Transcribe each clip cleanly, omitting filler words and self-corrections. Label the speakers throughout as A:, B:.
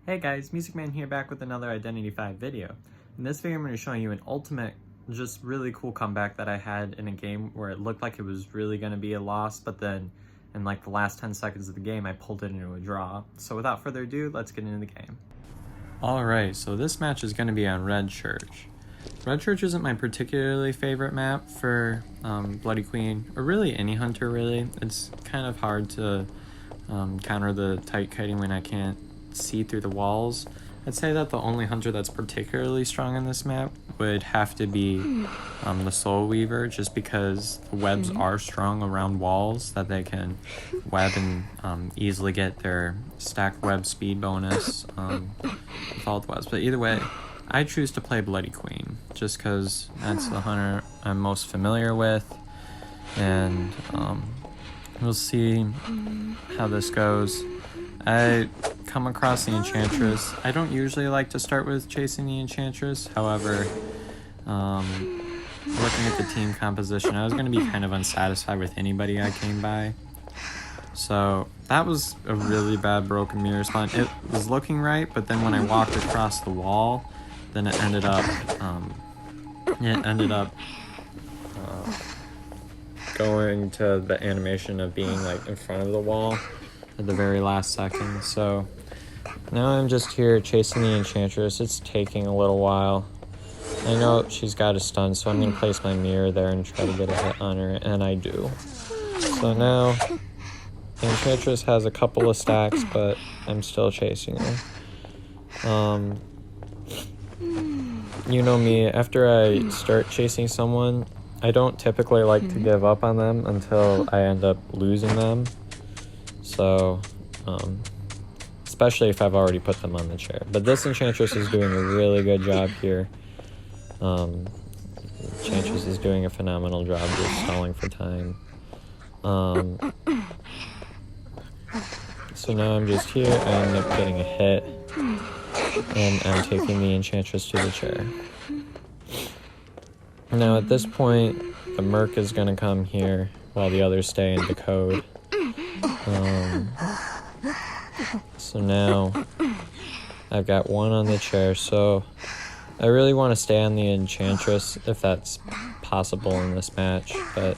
A: Hey guys, Music Man here, back with another Identity V video. In this video I'm going to show you an ultimate, just really cool comeback that I had in a game where it looked like it was really going to be a loss, but then in like the last 10 seconds of the game I pulled it into a draw. So without further ado, let's get into the game. Alright, so this match is going to be on Red Church. Red Church isn't my particularly favorite map for Bloody Queen, or really any hunter really. It's kind of hard to counter the tight kiting when I can't see through the walls. I'd say that the only hunter that's particularly strong in this map would have to be the Soul Weaver, just because the webs are strong around walls that they can web and easily get their stacked web speed bonus with all the webs. But either way, I choose to play Bloody Queen just because that's the hunter I'm most familiar with, and we'll see how this goes. I come across the Enchantress. I don't usually like to start with chasing the Enchantress. However, looking at the team composition, I was going to be kind of unsatisfied with anybody I came by. So that was a really bad broken mirror spawn. It was looking right, but then when I walked across the wall, then it ended up going to the animation of being like in front of the wall at the very last second. So now I'm just here chasing the Enchantress. It's taking a little while. I know she's got a stun, so I'm going to place my mirror there and try to get a hit on her, and I do. So now the Enchantress has a couple of stacks, but I'm still chasing her. You know me, after I start chasing someone, I don't typically like to give up on them until I end up losing them. So, especially if I've already put them on the chair. But this Enchantress is doing a really good job here. Enchantress is doing a phenomenal job just stalling for time. So now I'm just here, I end up getting a hit, and I'm taking the Enchantress to the chair. Now at this point, the Merc is going to come here while the others stay in decode. So now I've got one on the chair, so I really want to stay on the Enchantress if that's possible in this match, but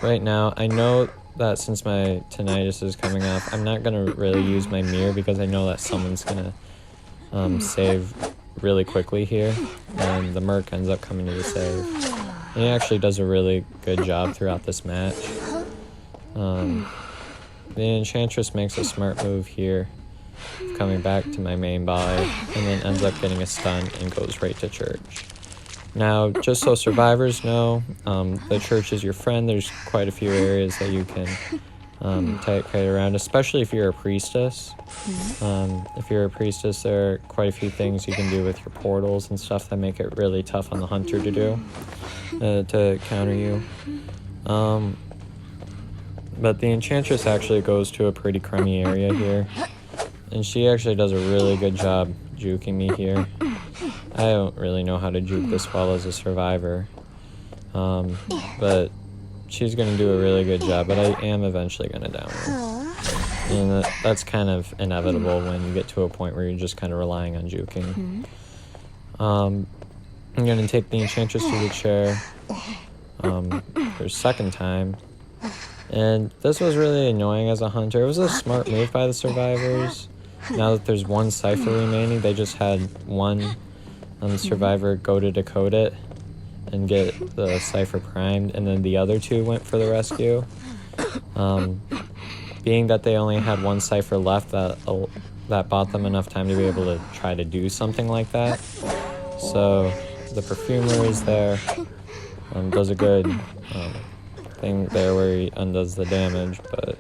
A: right now I know that since my tinnitus is coming off, I'm not going to really use my mirror because I know that someone's going to save really quickly here, and the Merc ends up coming to the save. And he actually does a really good job throughout this match. The Enchantress makes a smart move here, coming back to my main buy, and then ends up getting a stun and goes right to Church. Now, just so survivors know, the Church is your friend. There's quite a few areas that you can tight kite around, especially if you're a priestess. If you're a priestess, there are quite a few things you can do with your portals and stuff that make it really tough on the hunter to do, to counter you. But the Enchantress actually goes to a pretty crummy area here, and she actually does a really good job juking me here. I don't really know how to juke this well as a survivor, but she's going to do a really good job, but I am eventually going to down her. And that's kind of inevitable when you get to a point where you're just kind of relying on juking. I'm going to take the Enchantress to the chair for a second time. And this was really annoying as a hunter. It was a smart move by the survivors. Now that there's one Cypher remaining, they just had one survivor go to decode it and get the Cypher primed, and then the other two went for the rescue. Being that they only had one Cypher left, that bought them enough time to be able to try to do something like that. So the Perfumer is there, does a good thing there where he undoes the damage, but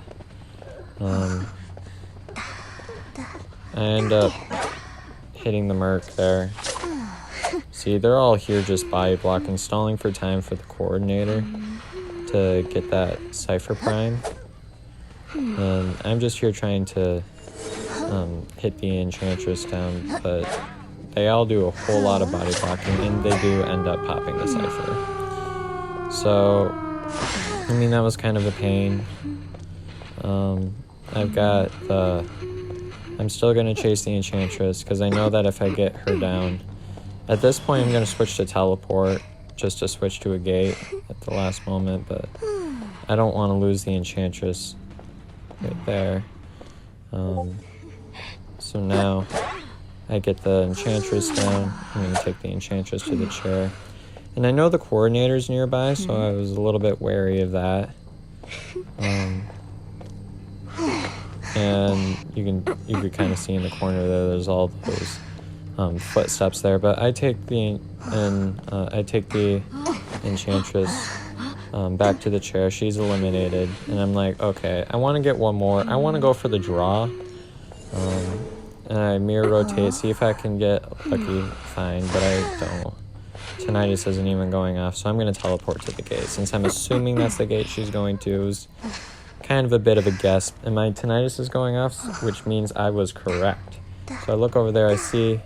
A: I end up hitting the Merc there. See, they're all here just body blocking, stalling for time for the Coordinator to get that Cypher prime. And I'm just here trying to hit the Enchantress down, but they all do a whole lot of body blocking, and they do end up popping the Cypher. So, I mean, that was kind of a pain. I've got the I'm still going to chase the Enchantress because I know that if I get her down... At this point, I'm going to switch to teleport just to switch to a gate at the last moment, but I don't want to lose the Enchantress right there. So now I get the Enchantress down. I'm going to take the Enchantress to the chair. And I know the Coordinator's nearby, so I was a little bit wary of that. And you could kind of see in the corner there's all those footsteps there. But I take the Enchantress back to the chair. She's eliminated, and I'm like, okay, I want to get one more. I want to go for the draw. And I mirror rotate, see if I can get lucky, fine, but I don't. Tinnitus isn't even going off, so I'm going to teleport to the gate. Since I'm assuming that's the gate she's going to, it was kind of a bit of a guess. And my tinnitus is going off, which means I was correct. So I look over there, I see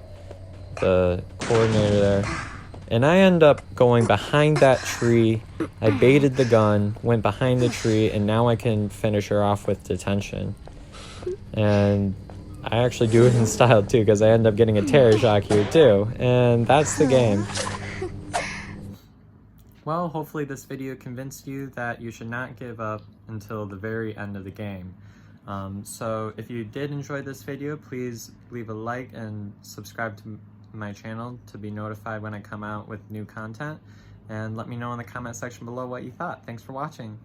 A: the Coordinator there, and I end up going behind that tree. I baited the gun, went behind the tree, and now I can finish her off with detention. And I actually do it in style too, because I end up getting a Terror Shock here too, and that's the game. Well, hopefully this video convinced you that you should not give up until the very end of the game. So if you did enjoy this video, please leave a like and subscribe to my channel to be notified when I come out with new content. And let me know in the comment section below what you thought. Thanks for watching.